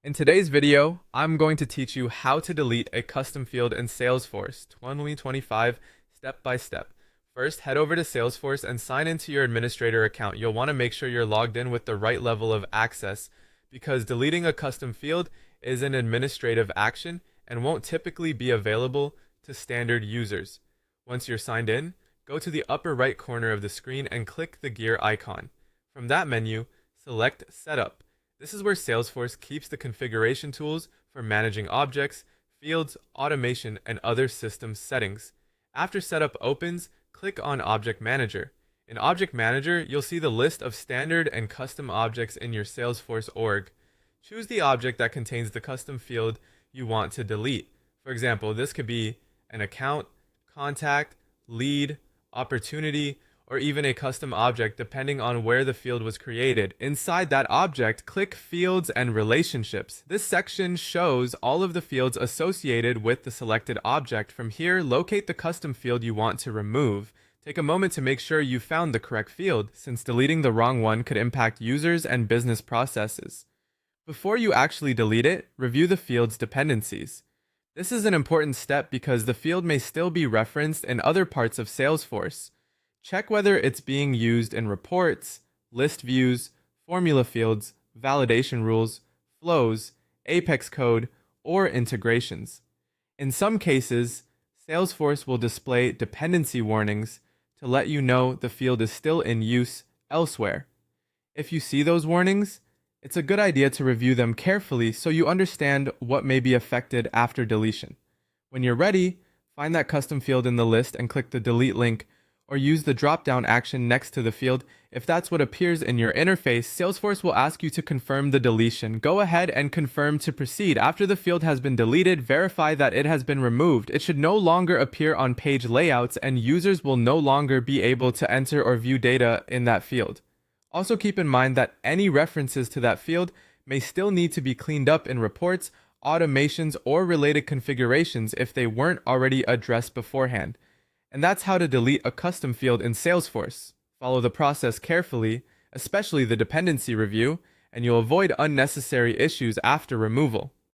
In today's video, I'm going to teach you how to delete a custom field in Salesforce 2025 step by step. First, head over to Salesforce and sign into your administrator account. You'll want to make sure you're logged in with the right level of access because deleting a custom field is an administrative action and won't typically be available to standard users. Once you're signed in, go to the upper right corner of the screen and click the gear icon. From that menu, select Setup. This is where Salesforce keeps the configuration tools for managing objects, fields, automation, and other system settings. After Setup opens, click on Object Manager. In Object Manager, you'll see the list of standard and custom objects in your Salesforce org. Choose the object that contains the custom field you want to delete. For example, this could be an account, contact, lead, opportunity, or even a custom object depending on where the field was created. Inside that object, click Fields and Relationships. This section shows all of the fields associated with the selected object. From here, locate the custom field you want to remove. Take a moment to make sure you found the correct field, since deleting the wrong one could impact users and business processes. Before you actually delete it, review the field's dependencies. This is an important step because the field may still be referenced in other parts of Salesforce. Check whether it's being used in reports, list views, formula fields, validation rules, flows, Apex code, or integrations. In some cases, Salesforce will display dependency warnings to let you know the field is still in use elsewhere. If you see those warnings, it's a good idea to review them carefully so you understand what may be affected after deletion. When you're ready, find that custom field in the list and click the delete link, or use the drop-down action next to the field. If that's what appears in your interface, Salesforce will ask you to confirm the deletion. Go ahead and confirm to proceed. After the field has been deleted, verify that it has been removed. It should no longer appear on page layouts, and users will no longer be able to enter or view data in that field. Also keep in mind that any references to that field may still need to be cleaned up in reports, automations, or related configurations if they weren't already addressed beforehand. And that's how to delete a custom field in Salesforce. Follow the process carefully, especially the dependency review, and you'll avoid unnecessary issues after removal.